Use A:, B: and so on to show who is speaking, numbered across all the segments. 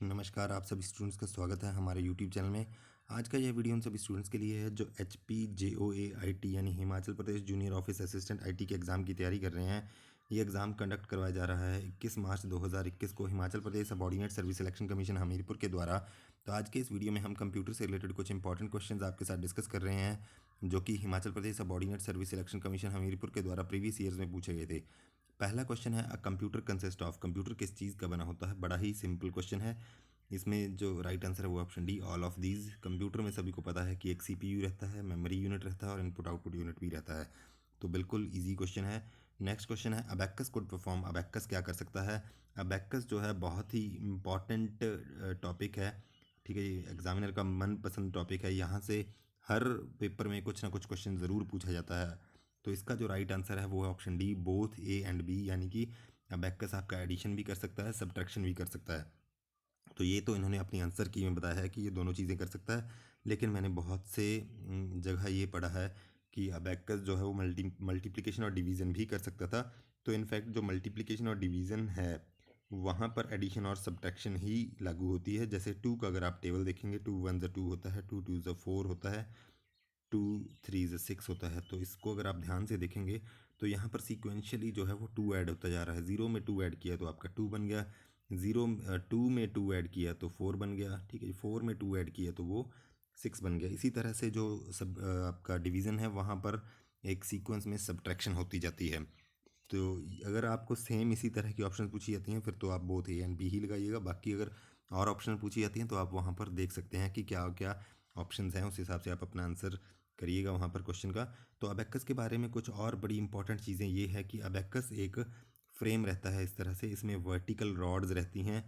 A: नमस्कार, आप सभी स्टूडेंट्स का स्वागत है हमारे यूट्यूब चैनल में। आज का यह वीडियो उन सभी स्टूडेंट्स के लिए है जो HPJOA-IT यानी Himachal Pradesh junior office assistant IT के एग्ज़ाम की तैयारी कर रहे हैं। ये एग्ज़ाम कंडक्ट करवाया जा रहा है 21 मार्च 2021 को Himachal Pradesh subordinate service selection commission Hamirpur के द्वारा। तो आज के इस वीडियो में हम कंप्यूटर से रिलेटेड कुछ इंपॉर्टेंट क्वेश्चंस आपके साथ डिस्कस कर रहे हैं, जो कि Himachal Pradesh subordinate service selection commission Hamirpur के द्वारा प्रीवियस ईयर्स में पूछे गए थे। पहला क्वेश्चन है, a computer consist of. Computer किस चीज़ का बना होता है? बड़ा ही सिंपल क्वेश्चन है। इसमें जो राइट आंसर है वो option D, all of these. Computer में सभी को पता है कि एक CPU रहता है, मेमोरी यूनिट रहता है और इनपुट आउटपुट यूनिट भी रहता है। तो बिल्कुल इजी क्वेश्चन है। नेक्स्ट क्वेश्चन है, अबैकस कुड परफॉर्म। अबैकस क्या कर सकता है? अबैकस जो है बहुत ही इम्पॉर्टेंट टॉपिक है, ठीक है। ये एग्जामिनर का मनपसंद टॉपिक है। यहाँ से हर पेपर में कुछ ना कुछ क्वेश्चन ज़रूर पूछा जाता है। तो इसका जो राइट आंसर है वो है option D, both A and B, यानी कि अबैकस आपका एडिशन भी कर सकता है, सब्ट्रैक्शन भी कर सकता है। तो ये तो इन्होंने अपनी आंसर की में बताया है कि ये दोनों चीज़ें कर सकता है, लेकिन मैंने बहुत से जगह ये पढ़ा है कि अबैकस जो है वो मल्टीप्लिकेशन और डिवीज़न भी कर सकता था। तो इनफैक्ट जो मल्टीप्लिकेशन और डिवीज़न है वहाँ पर एडिशन और सब्ट्रैक्शन ही लागू होती है। जैसे टू का अगर आप टेबल देखेंगे, 2 1 ज़ा 2 होता है, 2 2 ज़ा 4 होता है, 2 3 ज़ा 6 होता है। तो इसको अगर आप ध्यान से देखेंगे तो यहाँ पर सीक्वेंशियली जो है वो 2 ऐड होता जा रहा है। 0 में 2 ऐड किया तो आपका 2 बन गया, 2 में 2 ऐड किया तो 4 बन गया, ठीक है। 4 में 2 ऐड किया तो वो 6 बन गया। इसी तरह से जो सब आपका डिवीज़न है वहाँ पर एक सीक्वेंस में सब्ट्रैक्शन होती जाती है। तो अगर आपको सेम इसी तरह की ऑप्शन पूछी जाती हैं फिर तो आप बोथ ए एंड बी ही लगाइएगा। बाकी अगर और ऑप्शन पूछी जाती हैं तो आप वहाँ पर देख सकते हैं कि क्या क्या ऑप्शंस हैं, उस हिसाब से आप अपना आंसर करिएगा वहाँ पर क्वेश्चन का। तो अबैकस के बारे में कुछ और बड़ी इंपॉर्टेंट चीज़ें ये है कि अबैकस एक फ्रेम रहता है इस तरह से, इसमें वर्टिकल रॉड्स रहती हैं,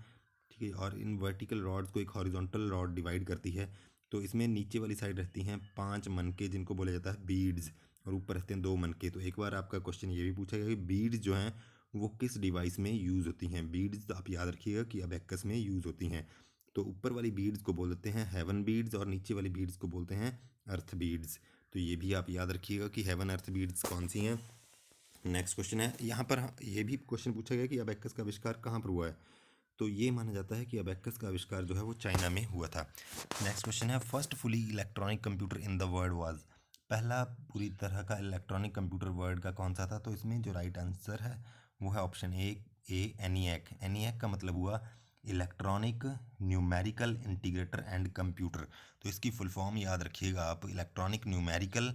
A: ठीक है। और इन वर्टिकल रॉड्स को एक हॉरिजॉन्टल रॉड डिवाइड करती है। तो इसमें नीचे वाली साइड रहती हैं 5 मनके, जिनको बोला जाता है बीड्स, और ऊपर रहते हैं 2 मनके। तो एक बार आपका क्वेश्चन ये भी पूछा गया कि बीड्स जो हैं वो किस डिवाइस में यूज़ होती हैं। बीड्स आप याद रखिएगा कि अबैकस में यूज़ होती हैं। तो ऊपर वाली बीड्स को बोल देते हैं हेवन बीड्स और नीचे वाली बीड्स को बोलते हैं अर्थ बीड्स। तो ये भी आप याद रखिएगा कि हेवन अर्थ बीड्स कौन सी हैं। नेक्स्ट क्वेश्चन है, यहाँ पर ये भी क्वेश्चन पूछा गया कि अबैकस का आविष्कार कहाँ पर हुआ है। तो ये माना जाता है कि अबैकस का आविष्कार जो है वो चाइना में हुआ था। नेक्स्ट क्वेश्चन है, first fully electronic computer in the world was. पहला पूरी तरह का इलेक्ट्रॉनिक कंप्यूटर वर्ल्ड का कौन सा था? तो इसमें जो राइट आंसर है वो है ऑप्शन ए एनिएक। एनिएक का मतलब हुआ electronic numerical integrator and computer. तो इसकी फुल फॉर्म याद रखिएगा आप, electronic numerical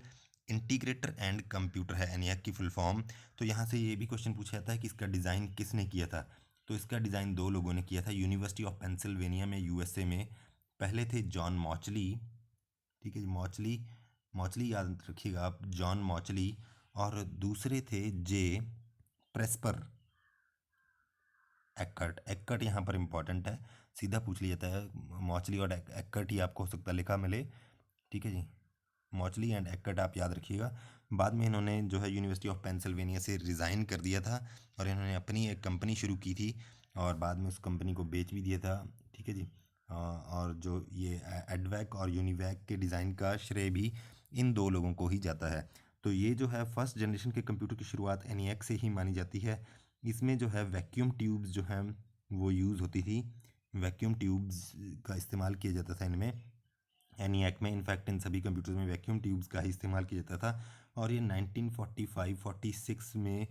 A: integrator and computer है एनिएक की फुल फॉर्म। तो यहाँ से ये भी क्वेश्चन पूछा जाता है कि इसका डिज़ाइन किसने किया था। तो इसका डिज़ाइन 2 लोगों ने किया था, यूनिवर्सिटी ऑफ पेंसिल्वेनिया में USA में। पहले थे जॉन मॉचली, ठीक है जी, मॉचली मॉचली याद रखिएगा आप, जॉन मॉचली। और दूसरे थे जे प्रेस्पर एक्कर्ट। एक्कर्ट यहाँ पर इंपॉर्टेंट है, सीधा पूछ लिया जाता है। मॉचली और एक्कर्ट ही आपको हो सकता है लिखा मिले, ठीक है जी। मॉचली एंड एक्कर्ट आप याद रखिएगा। बाद में इन्होंने जो है यूनिवर्सिटी ऑफ पेंसिल्वेनिया से रिज़ाइन कर दिया था और इन्होंने अपनी एक कंपनी शुरू की थी और बाद में उस कंपनी को बेच भी दिया था, ठीक है जी। और जो ये एडवैक और यूनिवैक के डिज़ाइन का श्रेय भी इन 2 लोगों को ही जाता है। तो ये जो है फर्स्ट जनरेशन के कंप्यूटर की शुरुआत एनिएक से ही मानी जाती है। इसमें जो है वैक्यूम ट्यूब्स जो हैं वो यूज़ होती थी, वैक्यूम ट्यूब्स का इस्तेमाल किया जाता था इनमें, एनिएक में। इनफैक्ट इन सभी कंप्यूटर्स में वैक्यूम ट्यूब्स का ही इस्तेमाल किया जाता था। और ये 1945-46 में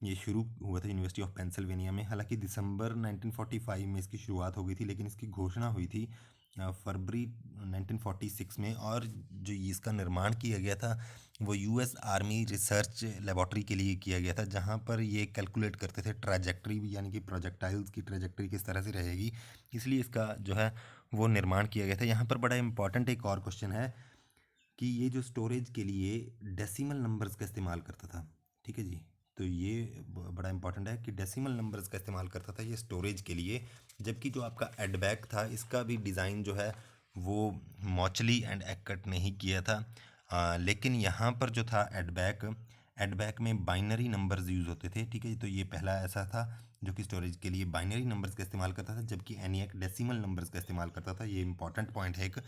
A: ये शुरू हुआ था यूनिवर्सिटी ऑफ पेंसिल्वेनिया में। हालांकि दिसंबर 1945 में इसकी शुरुआत हो गई थी, लेकिन इसकी घोषणा हुई थी फरवरी 1946 में। और जो इसका निर्माण किया गया था वो US आर्मी रिसर्च लेबॉर्ट्री के लिए किया गया था, जहाँ पर ये कैलकुलेट करते थे ट्रैजेक्टरी, यानी कि प्रोजेक्टाइल्स की ट्रैजेक्टरी किस तरह से रहेगी, इसलिए इसका जो है वो निर्माण किया गया था। यहाँ पर बड़ा इंपॉर्टेंट एक और क्वेश्चन है कि ये जो स्टोरेज के लिए डेसिमल नंबर्स का इस्तेमाल करता था, ठीक है जी। तो ये बड़ा इंपॉर्टेंट है कि डेसिमल नंबर्स का इस्तेमाल करता था ये स्टोरेज के लिए। जबकि जो आपका एडबैक था इसका भी डिज़ाइन जो है वो मॉचली एंड एक्कर्ट ने ही किया था। लेकिन यहाँ पर जो था एडबैक, एडबैक में बाइनरी नंबर्स यूज़ होते थे, ठीक है। तो ये पहला ऐसा था जो कि स्टोरेज के लिए बाइनरी नंबर्स का इस्तेमाल करता था, जबकि एनिएक डेसिमल नंबर्स का इस्तेमाल करता था। ये इंपॉर्टेंट पॉइंट है एक,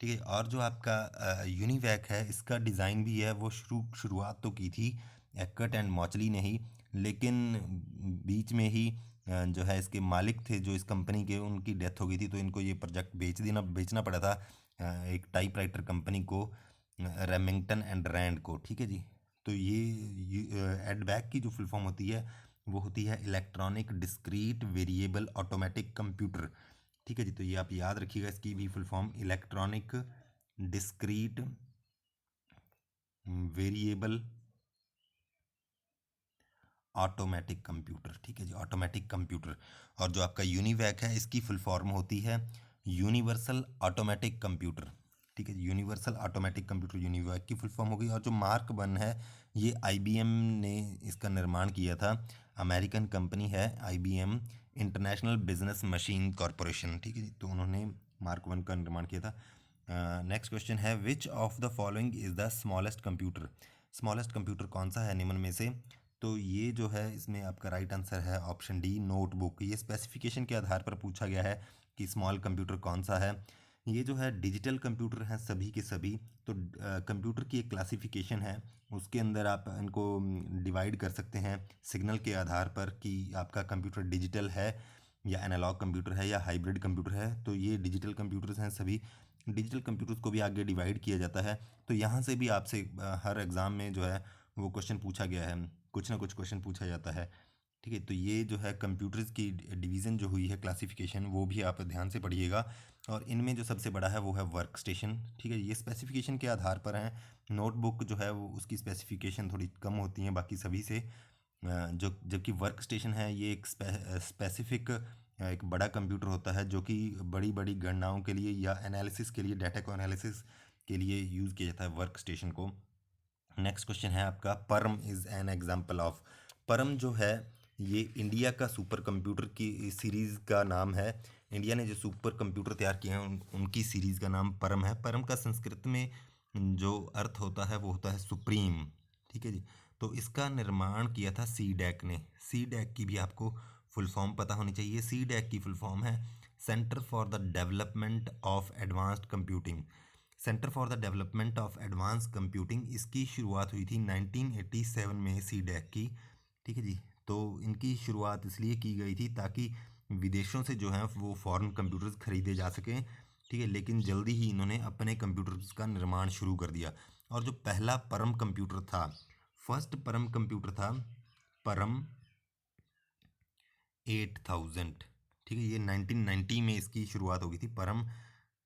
A: ठीक है। और जो आपका यूनिवैक है इसका डिज़ाइन भी है वो शुरुआत तो की थी एक्कर्ट एंड मॉचली ने ही, लेकिन बीच में ही जो है इसके मालिक थे जो इस कंपनी के, उनकी डेथ हो गई थी, तो इनको ये प्रोजेक्ट बेचना पड़ा था एक टाइपराइटर कंपनी को, रेमिंगटन एंड रैंड को। ठीक है जी। तो ये एडबैक की जो फुल फॉर्म होती है वो होती है electronic discrete variable automatic computer. ठीक है जी। तो ये आप याद रखिएगा, इसकी भी full form electronic discrete variable automatic computer. ठीक है जी, ऑटोमेटिक कंप्यूटर। और जो आपका यूनिवैक है इसकी फुल फॉर्म होती है यूनिवर्सल ऑटोमेटिक कंप्यूटर। ठीक है जी, यूनिवर्सल ऑटोमेटिक कंप्यूटर यूनिवैक की फुल फॉर्म हो गई। और जो मार्क वन है ये आईबीएम ने इसका निर्माण किया था, अमेरिकन कंपनी है IBM, international business machine corporation. ठीक है जी, तो उन्होंने मार्क वन का निर्माण किया था। नेक्स्ट क्वेश्चन है which of the following is the smallest computer. Smallest computer कौन सा है निम्न में से। तो ये जो है इसमें आपका राइट आंसर है ऑप्शन डी, नोटबुक। ये स्पेसिफिकेशन के आधार पर पूछा गया है कि स्मॉल कंप्यूटर कौन सा है। ये जो है डिजिटल कंप्यूटर हैं सभी के सभी। तो कंप्यूटर की एक क्लासिफिकेशन है, उसके अंदर आप इनको डिवाइड कर सकते हैं सिग्नल के आधार पर कि आपका कंप्यूटर डिजिटल है या एनालॉग कंप्यूटर है या हाइब्रिड कंप्यूटर है। तो ये डिजिटल कंप्यूटर्स हैं सभी। डिजिटल कंप्यूटर्स को भी आगे डिवाइड किया जाता है। तो यहाँ से भी आपसे हर एग्ज़ाम में जो है वो क्वेश्चन पूछा गया है, कुछ ना कुछ क्वेश्चन पूछा जाता है। ठीक है, तो ये जो है कंप्यूटर्स की डिवीज़न जो हुई है, क्लासिफिकेशन, वो भी आप ध्यान से पढ़िएगा। और इनमें जो सबसे बड़ा है वो है वर्क स्टेशन। ठीक है, ये स्पेसिफिकेशन के आधार पर हैं। नोटबुक जो है वो उसकी स्पेसिफिकेशन थोड़ी कम होती हैं बाकी सभी से। जो जबकि वर्क स्टेशन है ये एक स्पेसिफिक एक बड़ा कंप्यूटर होता है जो कि बड़ी बड़ी गणनाओं के लिए या एनालिसिस के लिए, डाटा को एनालिसिस के लिए यूज़ किया जाता है वर्क स्टेशन को। नेक्स्ट क्वेश्चन है आपका परम इज़ एन एग्जाम्पल ऑफ। परम जो है ये इंडिया का सुपर कंप्यूटर की सीरीज़ का नाम है। इंडिया ने जो सुपर कंप्यूटर तैयार किए हैं उनकी सीरीज़ का नाम परम है। परम का संस्कृत में जो अर्थ होता है वो होता है सुप्रीम। ठीक है जी। तो इसका निर्माण किया था सी डैक ने। सी डैक की भी आपको फुल फॉर्म पता होनी चाहिए। सी डैक की फुल फॉर्म है centre for the development of advanced computing. Centre for the development of advance computing, इसकी शुरुआत हुई थी 1987 में सी डैक की। ठीक है जी। तो इनकी शुरुआत इसलिए की गई थी ताकि विदेशों से जो है वो फॉरेन कंप्यूटर्स खरीदे जा सकें। ठीक है, लेकिन जल्दी ही इन्होंने अपने कंप्यूटर्स का निर्माण शुरू कर दिया। और जो पहला परम कंप्यूटर था, फर्स्ट परम कंप्यूटर था परम 8000। ठीक है, ये 1990 में इसकी शुरुआत हो गई थी, परम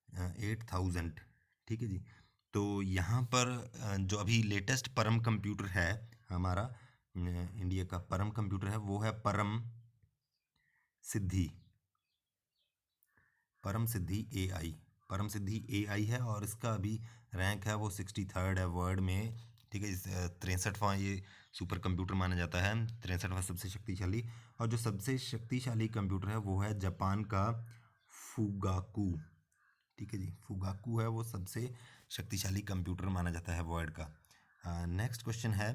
A: 8000। ठीक है जी। तो यहाँ पर जो अभी लेटेस्ट परम कंप्यूटर है हमारा इंडिया का परम कंप्यूटर है वो है परम सिद्धि। परम सिद्धि एआई। परम सिद्धि एआई है और इसका अभी रैंक है वो 63rd है वर्ल्ड में। ठीक है, इस 63वां ये सुपर कंप्यूटर माना जाता है, 63वां सबसे शक्तिशाली। और जो सबसे शक्तिशाली कंप्यूटर है वो है जापान का फुगाकू। ठीक है जी, फुगाकू है वो सबसे शक्तिशाली कंप्यूटर माना जाता है वर्ल्ड का। नेक्स्ट क्वेश्चन है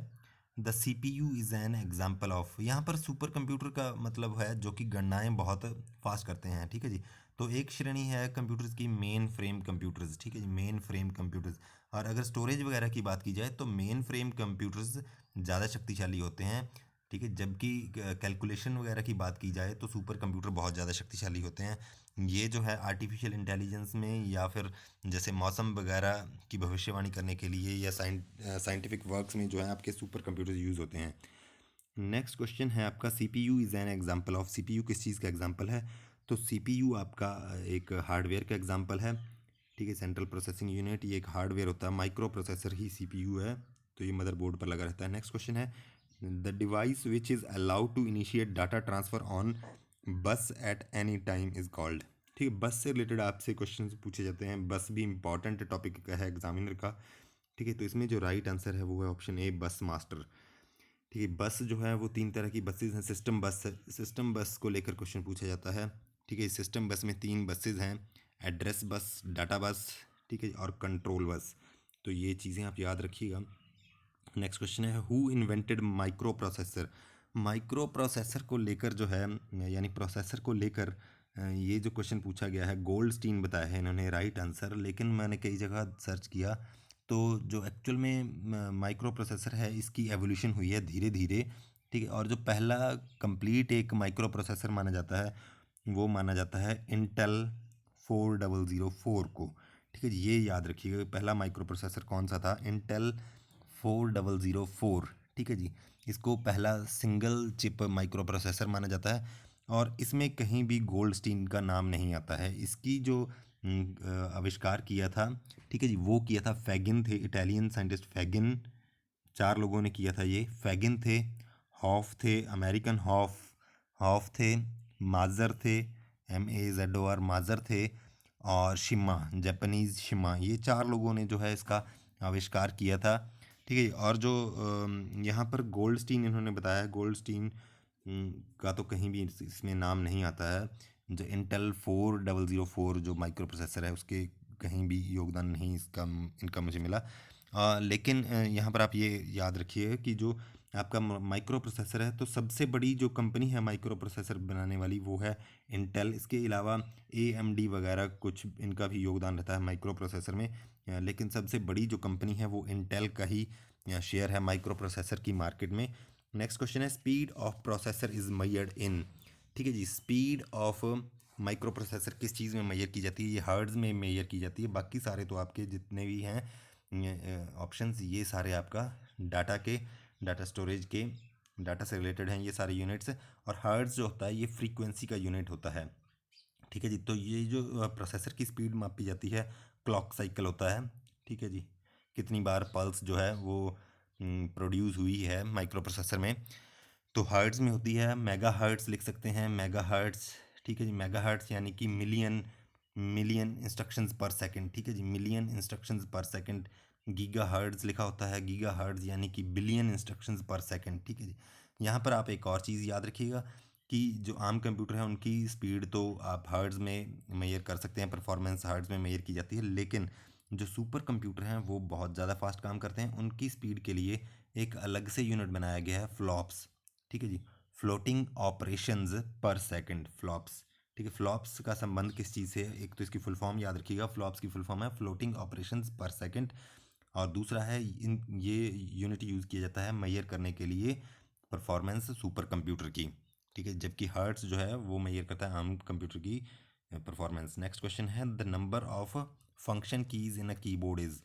A: the C P U is an example of. यहाँ पर सुपर कंप्यूटर का मतलब है जो कि गणनाएं बहुत फास्ट करते हैं। ठीक है जी। तो एक श्रेणी है कंप्यूटर्स की मेन फ्रेम कंप्यूटर्स। ठीक है जी, मेन फ्रेम कंप्यूटर्स। और अगर स्टोरेज वगैरह की बात की जाए तो मेन फ्रेम कंप्यूटर्स ज़्यादा शक्तिशाली होते हैं। ठीक है, जबकि कैलकुलेशन वगैरह की बात की जाए तो सुपर कंप्यूटर बहुत ज़्यादा शक्तिशाली होते हैं। ये जो है आर्टिफिशियल इंटेलिजेंस में या फिर जैसे मौसम वगैरह की भविष्यवाणी करने के लिए या साइंटिफिक वर्क्स में जो है आपके सुपर कंप्यूटर यूज़ होते हैं। नेक्स्ट क्वेश्चन है आपका C P U is an example of. C P U किस चीज़ का एग्जाम्पल है। तो सी पी यू आपका एक हार्डवेयर का एग्जाम्पल है। ठीक है, सेंट्रल प्रोसेसिंग यूनिट, ये एक हार्डवेयर होता है, माइक्रो प्रोसेसर ही सी पी यू है। तो ये मदरबोर्ड पर लगा रहता है। नेक्स्ट क्वेश्चन है the device which is allowed to initiate data transfer on bus at any time is called. ठीक है, बस से रिलेटेड आपसे क्वेश्चन पूछे जाते हैं। बस भी इंपॉर्टेंट टॉपिक का है एग्जामिनर का। ठीक है, तो इसमें जो राइट आंसर है वो है ऑप्शन ए, बस मास्टर। ठीक है, बस जो है वो तीन तरह की बसेज हैं। सिस्टम बस है, सिस्टम बस को लेकर क्वेश्चन पूछा जाता है। ठीक है, सिस्टम बस में तीन बसेज हैं, एड्रेस बस, डाटा बस, ठीक है, और कंट्रोल बस। तो ये चीज़ें आप याद रखिएगा। नेक्स्ट क्वेश्चन है who invented micro processor. Micro processor को लेकर जो है यानी प्रोसेसर को लेकर ये जो क्वेश्चन पूछा गया है, गोल्डस्टीन बताया है इन्होंने राइट आंसर। लेकिन मैंने कई जगह सर्च किया तो जो एक्चुअल में माइक्रो प्रोसेसर है इसकी एवोल्यूशन हुई है धीरे धीरे। ठीक है। और जो पहला कंप्लीट एक माइक्रो प्रोसेसर माना जाता है वो माना जाता है इंटेल 4004 को। ठीक है जी, ये याद रखिएगा पहला माइक्रो प्रोसेसर कौन सा था, इंटेल 4004। ठीक है जी, इसको पहला सिंगल चिप माइक्रो प्रोसेसर माना जाता है और इसमें कहीं भी गोल्डस्टीन का नाम नहीं आता है। इसकी जो आविष्कार किया था, ठीक है जी, वो किया था फैगिन थे, इटालियन साइंटिस्ट फैगिन। 4 लोगों ने किया था ये, फैगिन थे, हॉफ थे, अमेरिकन हॉफ हॉफ थे, माजर थे, MAZOR माजर थे, और शिमा जापानीज़ शिमा। ये 4 लोगों ने जो है इसका आविष्कार किया था। ठीक है। और जो यहाँ पर गोल्डस्टीन इन्होंने बताया, गोल्डस्टीन का तो कहीं भी इसमें नाम नहीं आता है। जो इंटेल 4004 जो माइक्रो प्रोसेसर है उसके कहीं भी योगदान नहीं इसका इनका मुझे मिला। लेकिन यहाँ पर आप ये याद रखिए कि जो आपका माइक्रो प्रोसेसर है तो सबसे बड़ी जो कंपनी है माइक्रो प्रोसेसर बनाने वाली वो है इंटेल। इसके अलावा AMD वगैरह कुछ इनका भी योगदान रहता है माइक्रो प्रोसेसर में, लेकिन सबसे बड़ी जो कंपनी है वो इंटेल का ही शेयर है माइक्रो प्रोसेसर की मार्केट में। नेक्स्ट क्वेश्चन है speed of processor is measured in. ठीक है जी, स्पीड ऑफ माइक्रो प्रोसेसर किस चीज़ में मेजर की जाती है, ये हर्ट्ज़ में मेजर की जाती है। बाकी सारे तो आपके जितने भी हैं ऑप्शंस ये सारे आपका डाटा स्टोरेज के डाटा से रिलेटेड हैं ये सारे यूनिट्स। और हर्ट्ज़ जो होता है ये फ्रीक्वेंसी का यूनिट होता है। ठीक है जी, तो ये जो प्रोसेसर की स्पीड मापी जाती है क्लॉक साइकिल होता है। ठीक है जी, कितनी बार पल्स जो है वो प्रोड्यूस हुई है माइक्रो प्रोसेसर में, तो हर्ट्ज़ में होती है। मेगा हर्ट्ज़ लिख सकते हैं, मेगा हर्ट्ज़। ठीक है जी, मेगा हर्ट्ज़ यानी कि मिलियन मिलियन इंस्ट्रक्शंस पर सेकंड। ठीक है जी, मिलियन इंस्ट्रक्शंस पर सेकंड। गीगा हर्ट्ज़ लिखा होता है, गीगा हर्ट्ज़ यानी कि बिलियन इंस्ट्रक्शंस पर सेकंड। ठीक है जी, यहाँ पर आप एक और चीज़ याद रखिएगा कि जो आम कंप्यूटर है उनकी स्पीड तो आप हर्ट्ज़ में मेजर कर सकते हैं, परफॉर्मेंस हर्ट्ज़ में मेजर की जाती है, लेकिन जो सुपर कंप्यूटर हैं वो बहुत ज़्यादा फास्ट काम करते हैं। उनकी स्पीड के लिए एक अलग से यूनिट बनाया गया है, फ्लॉप्स। ठीक है जी, फ्लोटिंग ऑपरेशंस पर सेकंड, फ्लॉप्स। ठीक है, फ्लॉप्स का संबंध किस चीज़ से है, एक तो इसकी फुल फॉर्म याद रखिएगा, फ्लॉप्स की फुल फॉर्म है फ्लोटिंग ऑपरेशंस पर सेकंड। और दूसरा है ये यूनिट यूज़ किया जाता है मेजर करने के लिए परफॉर्मेंस सुपर कंप्यूटर की। ठीक है, जबकि हर्ट्स जो है वो मेजर करता है आम कंप्यूटर की परफॉर्मेंस। नेक्स्ट क्वेश्चन है the number of function keys in a keyboard is.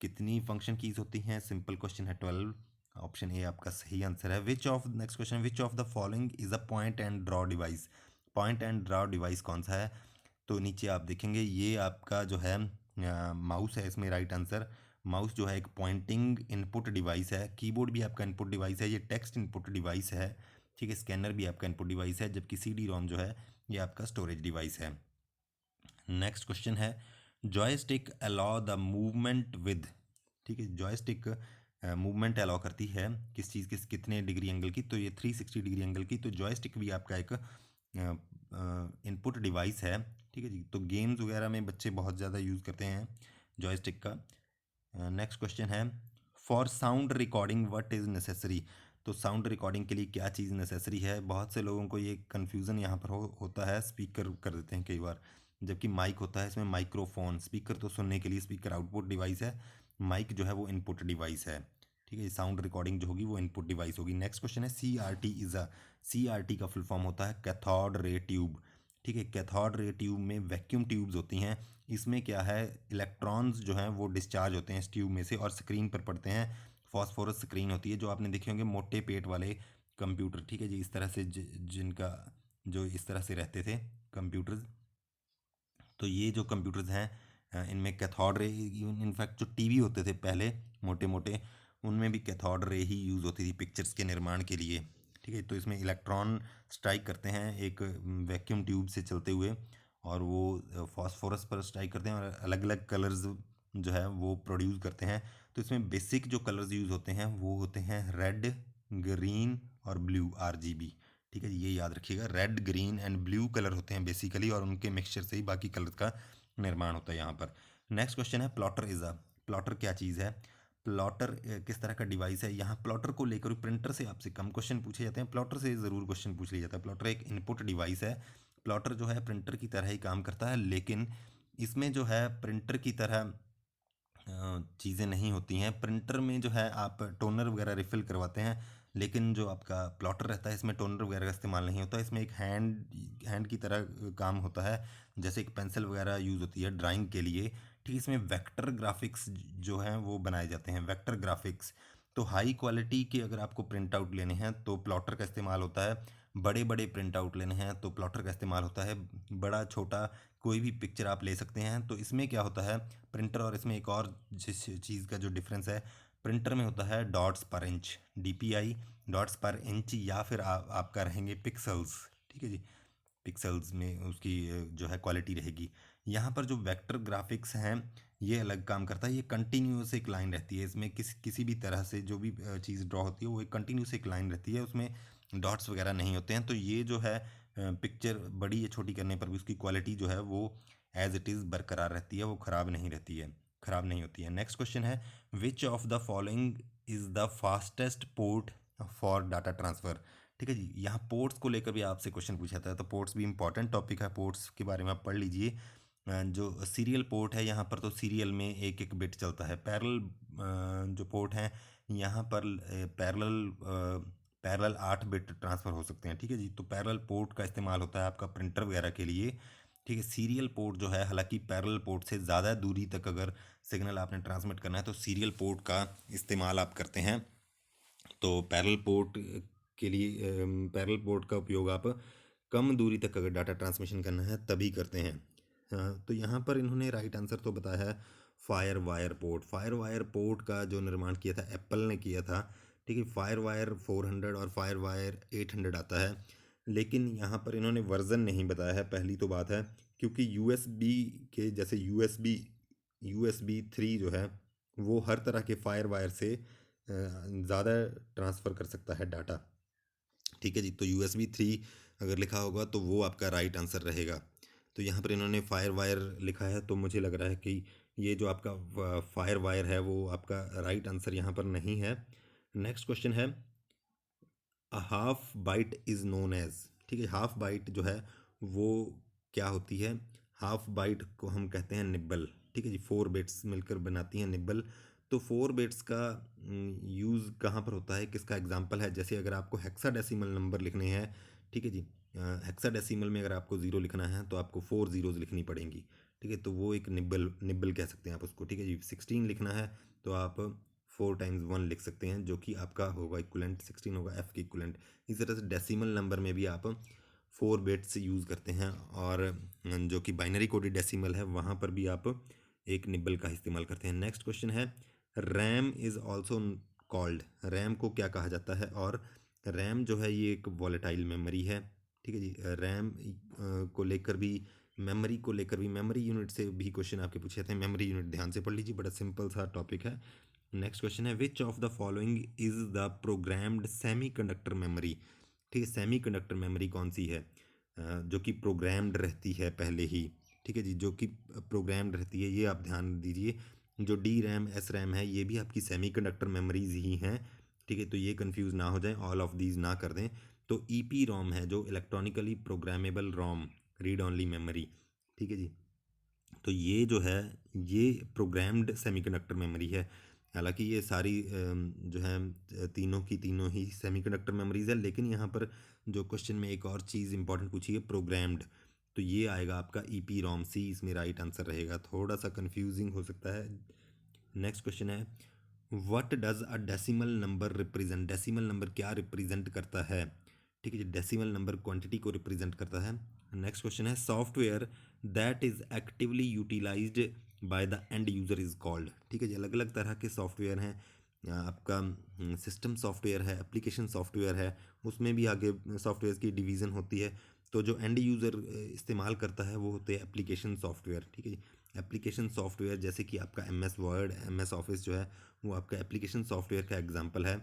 A: कितनी फंक्शन कीज़ होती हैं, सिंपल क्वेश्चन है 12। ऑप्शन ए आपका सही आंसर है। Next question, which of the following is a point and draw device. Point and draw device कौन सा है, तो नीचे आप देखेंगे ये आपका जो है माउस है, इसमें राइट आंसर। माउस जो है एक पॉइंटिंग इनपुट डिवाइस है, कीबोर्ड भी आपका इनपुट डिवाइस है, ये टेक्स्ट इनपुट डिवाइस है। ठीक है, स्कैनर भी आपका इनपुट डिवाइस है, जबकि CD-ROM जो है ये आपका स्टोरेज डिवाइस है। नेक्स्ट क्वेश्चन है joystick allow the movement with. ठीक है, जॉयस्टिक मूवमेंट अलाउ करती है किस चीज़ के, कितने डिग्री एंगल की, तो ये 360 डिग्री एंगल की। तो जॉयस्टिक भी आपका एक इनपुट डिवाइस है। ठीक है जी, तो गेम्स वगैरह में बच्चे बहुत ज़्यादा यूज़ करते हैं जॉयस्टिक का। नेक्स्ट क्वेश्चन है for sound recording what is necessary. तो साउंड रिकॉर्डिंग के लिए क्या चीज़ नेसेसरी है, बहुत से लोगों को ये कन्फ्यूज़न यहाँ पर होता है, स्पीकर कर देते हैं कई बार, जबकि माइक होता है इसमें माइक्रोफोन। स्पीकर तो सुनने के लिए, स्पीकर आउटपुट डिवाइस है, माइक जो है वो इनपुट डिवाइस है। ठीक है, साउंड रिकॉर्डिंग जो होगी वो इनपुट डिवाइस होगी। नेक्स्ट क्वेश्चन है CRT का फुल फॉर्म होता है कैथोड रे ट्यूब। ठीक है, कैथोड रे ट्यूब में वैक्यूम ट्यूब्स होती हैं, इसमें क्या है इलेक्ट्रॉन्स जो हैं वो डिस्चार्ज होते हैं इस ट्यूब में से और स्क्रीन पर पड़ते हैं। फॉस्फोरस स्क्रीन होती है, जो आपने देखे होंगे मोटे पेट वाले कंप्यूटर। ठीक है जी, इस तरह से जिनका जो इस तरह से रहते थे कंप्यूटर्स, तो ये जो कंप्यूटर्स हैं इनमें कैथोड रे, इनफैक्ट जो टीवी होते थे पहले मोटे मोटे, उनमें भी कैथोड रे ही यूज़ होती थी पिक्चर्स के निर्माण के लिए। ठीक है, तो इसमें इलेक्ट्रॉन स्ट्राइक करते हैं एक वैक्यूम ट्यूब से चलते हुए, और वो फॉस्फोरस पर स्ट्राइक करते हैं और अलग अलग कलर्स जो है वो प्रोड्यूस करते हैं। तो इसमें बेसिक जो कलर्स यूज़ होते हैं वो होते हैं रेड, ग्रीन और ब्लू, RGB। ठीक है, ये याद रखिएगा, red green and blue colour होते हैं बेसिकली, और उनके मिक्सचर से ही बाकी कलर का निर्माण होता है यहाँ पर। नेक्स्ट क्वेश्चन है प्लॉटर क्या चीज़ है। प्लॉटर किस तरह का डिवाइस है, यहाँ प्लॉटर को लेकर प्रिंटर से आपसे कम क्वेश्चन पूछे जाते हैं, प्लॉटर से ज़रूर क्वेश्चन पूछ लिया जाता है। प्लॉटर एक इनपुट डिवाइस है, प्लॉटर जो है प्रिंटर की तरह ही काम करता है, लेकिन इसमें जो है प्रिंटर की तरह चीज़ें नहीं होती हैं। प्रिंटर में जो है आप टोनर वगैरह रिफ़िल करवाते हैं, लेकिन जो आपका प्लॉटर रहता है इसमें टोनर वगैरह का इस्तेमाल नहीं होता, इसमें एक हैंड की तरह काम होता है, जैसे एक पेंसिल वगैरह यूज़ होती है ड्राइंग के लिए। ठीक, इसमें वेक्टर ग्राफिक्स जो हैं वो बनाए जाते हैं, वेक्टर ग्राफिक्स। तो हाई क्वालिटी के अगर आपको प्रिंट आउट लेने हैं तो प्लॉटर का इस्तेमाल होता है, बड़े बड़े प्रिंट आउट लेने हैं तो प्लॉटर का इस्तेमाल होता है। बड़ा छोटा कोई भी पिक्चर आप ले सकते हैं। तो इसमें क्या होता है, प्रिंटर और इसमें एक और जिस चीज़ का जो डिफरेंस है, प्रिंटर में होता है डॉट्स पर इंच, डीपीआई, डॉट्स पर इंच, या फिर आपका रहेंगे पिक्सल्स। ठीक है जी, पिक्सल्स में उसकी जो है क्वालिटी रहेगी। यहाँ पर जो वेक्टर ग्राफिक्स हैं ये अलग काम करता है, ये कंटिन्यूस एक लाइन रहती है, इसमें किसी भी तरह से जो भी चीज़ ड्रॉ होती है वो एक कंटिन्यूस एक लाइन रहती है, उसमें डॉट्स वगैरह नहीं होते हैं। तो ये जो है पिक्चर बड़ी या छोटी करने पर भी उसकी क्वालिटी जो है वो एज इट इज़ बरकरार रहती है, वो ख़राब नहीं रहती है, ख़राब नहीं होती है। नेक्स्ट क्वेश्चन है, which of the following is the fastest port for data transfer. ठीक है जी, यहाँ पोर्ट्स को लेकर भी आपसे क्वेश्चन पूछा था, तो पोर्ट्स भी इंपॉर्टेंट टॉपिक है, पोर्ट्स के बारे में आप पढ़ लीजिए। जो सीरियल पोर्ट है यहाँ पर तो सीरियल में एक एक बिट चलता है। पैरेलल जो पोर्ट हैं यहाँ पर पैरेलल 8 बिट ट्रांसफ़र हो सकते हैं। ठीक है जी, तो पैरेलल पोर्ट का इस्तेमाल होता है आपका प्रिंटर वगैरह के लिए। ठीक है, सीरियल पोर्ट जो है, हालांकि पैरेलल पोर्ट से ज़्यादा दूरी तक अगर सिग्नल आपने ट्रांसमिट करना है तो सीरियल पोर्ट का इस्तेमाल आप करते हैं। तो पैरेलल पोर्ट के लिए पैरेलल पोर्ट का उपयोग आप कम दूरी तक अगर डाटा ट्रांसमिशन करना है तभी करते हैं। हाँ, तो यहाँ पर इन्होंने राइट आंसर तो बताया है fire wire port. Fire wire port का जो निर्माण किया था एप्पल ने किया था। ठीक है, फायर वायर 400 और फायर वायर 800 आता है, लेकिन यहाँ पर इन्होंने वर्ज़न नहीं बताया है, पहली तो बात है, क्योंकि यूएसबी के जैसे यूएसबी 3 जो है वो हर तरह के फायर वायर से ज़्यादा ट्रांसफ़र कर सकता है डाटा। ठीक है जी, तो यूएसबी 3 अगर लिखा होगा तो वो आपका राइट आंसर रहेगा। तो यहाँ पर इन्होंने फायर वायर लिखा है, तो मुझे लग रहा है कि ये जो आपका फायर वायर है वो आपका राइट आंसर यहाँ पर नहीं है। नेक्स्ट क्वेश्चन है, a half byte is known as. ठीक है, हाफ बाइट जो है वो क्या होती है, हाफ बाइट को हम कहते हैं निब्बल। ठीक है जी, 4 बिट्स मिलकर बनाती हैं निब्बल। तो 4 बिट्स का यूज़ कहाँ पर होता है, किसका एग्जांपल है, जैसे अगर आपको हेक्साडेसिमल नंबर लिखने हैं। ठीक है जी, हेक्साडेसिमल में अगर आपको ज़ीरो लिखना है तो आपको 4 ज़ीरोज़ लिखनी पड़ेंगी। ठीक है, तो वो एक निब्बल निब्बल कह सकते हैं आप उसको। ठीक है जी, 16 लिखना है तो आप 4 टाइम्स 1 लिख सकते हैं, जो कि आपका होगा इक्वलेंट 16 होगा एफ़ की इक्वलेंट। इस तरह से डेसिमल नंबर में भी आप 4 बिट्स यूज़ करते हैं, और जो कि बाइनरी कोडेड डेसिमल है वहाँ पर भी आप एक निब्बल का इस्तेमाल करते हैं। नेक्स्ट क्वेश्चन है, RAM is also called. RAM को क्या कहा जाता है, और रैम जो है ये एक वॉलेटाइल मेमोरी है। ठीक है जी, रैम को लेकर भी, मेमोरी को लेकर भी, मेमोरी यूनिट से भी क्वेश्चन आपके पूछे जाते हैं। मेमोरी यूनिट ध्यान से पढ़ लीजिए, बड़ा सिंपल सा टॉपिक है। नेक्स्ट क्वेश्चन है, which of the following is the programmed semiconductor memory. ठीक है, सेमीकंडक्टर मेमोरी कौन सी है, जो कि प्रोग्राम्ड रहती है पहले ही। ठीक है जी, जो कि प्रोग्राम्ड रहती है, ये आप ध्यान दीजिए। जो डी रैम एस रैम है ये भी आपकी सेमीकंडक्टर मेमोरीज ही हैं। ठीक है, तो ये कंफ्यूज ना हो जाए, ऑल ऑफ दीज ना कर दें। तो ई पी रोम है जो इलेक्ट्रॉनिकली प्रोग्रामेबल रोम, रीड ऑनली मेमोरी। ठीक है जी, तो ये जो है ये प्रोग्राम्ड सेमीकंडक्टर मेमोरी है। हालांकि ये सारी जो है तीनों की तीनों ही सेमीकंडक्टर मेमोरीज है, लेकिन यहाँ पर जो क्वेश्चन में एक और चीज़ इंपॉर्टेंट पूछी है, प्रोग्राम्ड, तो ये आएगा आपका ई पी रोम सी, इसमें राइट आंसर रहेगा। थोड़ा सा कंफ्यूजिंग हो सकता है। नेक्स्ट क्वेश्चन है, what does a decimal number represent. Decimal number क्या रिप्रेजेंट करता है। ठीक है जी, डेसिमल नंबर क्वांटिटी को रिप्रेजेंट करता है। नेक्स्ट क्वेश्चन है, software that is actively utilised by the end user is called. ठीक है जी, अलग अलग तरह के सॉफ्टवेयर हैं। आपका सिस्टम सॉफ्टवेयर है, एप्लीकेशन सॉफ्टवेयर है, उसमें भी आगे सॉफ्टवेयर की डिवीज़न होती है। तो जो एंड यूज़र इस्तेमाल करता है वो होते हैं एप्लीकेशन सॉफ्टवेयर। ठीक है जी, एप्लीकेशन सॉफ्टवेयर जैसे कि आपका M S word, M S office जो है वो आपका एप्लीकेशन सॉफ्टवेयर का एग्जांपल है।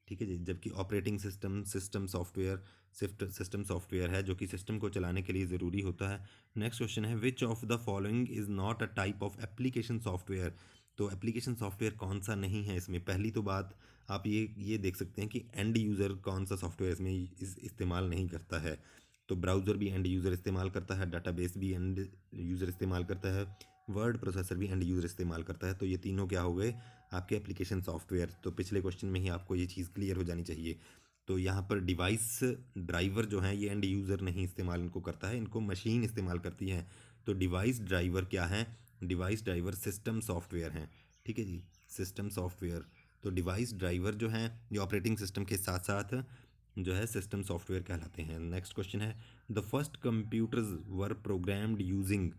A: ठीक है जी, जबकि ऑपरेटिंग सिस्टम सॉफ्टवेयर है जो कि सिस्टम को चलाने के लिए ज़रूरी होता है। नेक्स्ट क्वेश्चन है, which of the following is not a type of application software. तो एप्लीकेशन सॉफ्टवेयर कौन सा नहीं है इसमें। पहली तो बात आप ये देख सकते हैं कि एंड यूज़र कौन सा सॉफ्टवेयर इसमें इस्तेमाल नहीं करता है। तो ब्राउज़र भी एंड यूज़र इस्तेमाल करता है, डाटाबेस भी एंड यूज़र इस्तेमाल करता है, वर्ड प्रोसेसर भी एंड यूज़र इस्तेमाल करता है। तो ये तीनों क्या हो गए आपके एप्लीकेशन सॉफ्टवेयर। तो पिछले क्वेश्चन में ही आपको ये चीज़ क्लियर हो जानी चाहिए। तो यहाँ पर डिवाइस ड्राइवर जो है ये एंड यूज़र नहीं इस्तेमाल इनको करता है, इनको मशीन इस्तेमाल करती है। तो डिवाइस ड्राइवर क्या है? डिवाइस ड्राइवर सिस्टम सॉफ्टवेयर हैं, ठीक है जी, सिस्टम सॉफ्टवेयर। तो डिवाइस ड्राइवर जो हैं ये ऑपरेटिंग सिस्टम के साथ साथ जो है सिस्टम सॉफ्टवेयर कहलाते हैं। नेक्स्ट क्वेश्चन है the first computers were programmed using,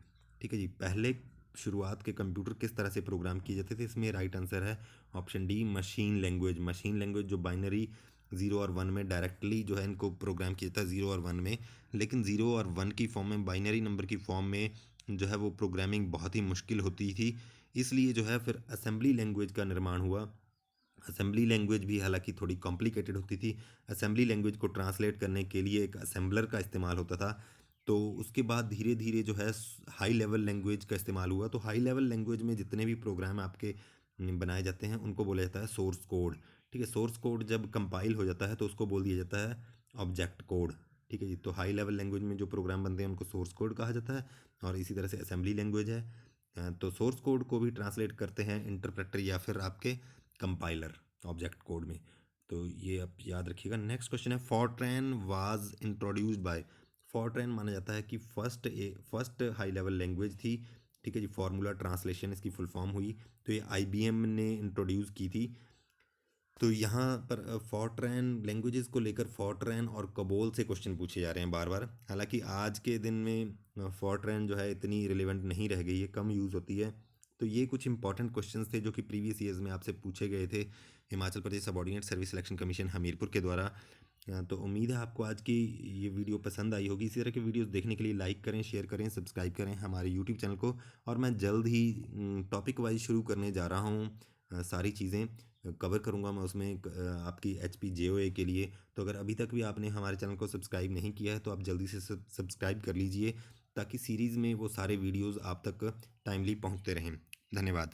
A: ठीक है जी, पहले शुरुआत के कंप्यूटर किस तरह से प्रोग्राम किए जाते थे? इसमें राइट आंसर है option D machine language. Machine language जो बाइनरी 0 और 1 में डायरेक्टली जो है इनको प्रोग्राम किया जाता है 0 और 1 में, लेकिन 0 और 1 की फॉर्म में, बाइनरी नंबर की फॉर्म में जो है वो प्रोग्रामिंग बहुत ही मुश्किल होती थी। इसलिए जो है फिर असेंबली लैंग्वेज का निर्माण हुआ। असेंबली लैंग्वेज भी हालांकि थोड़ी कॉम्प्लिकेटेड होती थी। असेंबली लैंग्वेज को ट्रांसलेट करने के लिए एक असेंबलर का इस्तेमाल होता था। तो उसके बाद धीरे धीरे जो है हाई लेवल लैंग्वेज का इस्तेमाल हुआ। तो हाई लेवल लैंग्वेज में जितने भी प्रोग्राम आपके बनाए जाते हैं उनको बोला जाता है सोर्स कोड, ठीक है। सोर्स कोड जब कंपाइल हो जाता है तो उसको बोल दिया जाता है ऑब्जेक्ट कोड, ठीक है जी। तो हाई लेवल लैंग्वेज में जो प्रोग्राम बनते हैं उनको सोर्स कोड कहा जाता है। और इसी तरह से असेंबली लैंग्वेज है तो सोर्स कोड को भी ट्रांसलेट करते हैं इंटरप्रेटर या फिर आपके कंपाइलर ऑब्जेक्ट कोड में। तो ये आप याद रखिएगा। नेक्स्ट क्वेश्चन है फॉरट्रैन वाज इंट्रोड्यूस्ड बाय। फॉरट्रैन माना जाता है कि फर्स्ट हाई लेवल लैंग्वेज थी, ठीक है जी। फार्मूला ट्रांसलेशन इसकी फुल फॉर्म हुई। तो ये IBM ने इंट्रोड्यूस की थी। तो यहाँ पर फॉरट्रैन लैंग्वेजेस को लेकर फॉरट्रैन और कबोल से क्वेश्चन पूछे जा रहे हैं बार बार। हालांकि आज के दिन में फॉरट्रैन जो है इतनी रिलेवेंट नहीं रह गई है, कम यूज़ होती है। तो ये कुछ इंपॉर्टेंट क्वेश्चंस थे जो कि प्रीवियस ईयर्स में आपसे पूछे गए थे Himachal Pradesh subordinate service selection commission Hamirpur के द्वारा। तो उम्मीद है आपको आज की ये वीडियो पसंद आई होगी। इसी तरह के वीडियोस देखने के लिए लाइक करें, शेयर करें, सब्सक्राइब करें हमारे यूट्यूब चैनल को। और मैं जल्द ही टॉपिक वाइज शुरू करने जा रहा हूँ, सारी चीज़ें कवर करूँगा मैं उसमें आपकी HP JOA के लिए। तो अगर अभी तक भी आपने हमारे चैनल को सब्सक्राइब नहीं किया है तो आप जल्दी से सब्सक्राइब कर लीजिए ताकि सीरीज़ में वो सारे वीडियोज़ आप तक टाइमली पहुँचते रहें। धन्यवाद।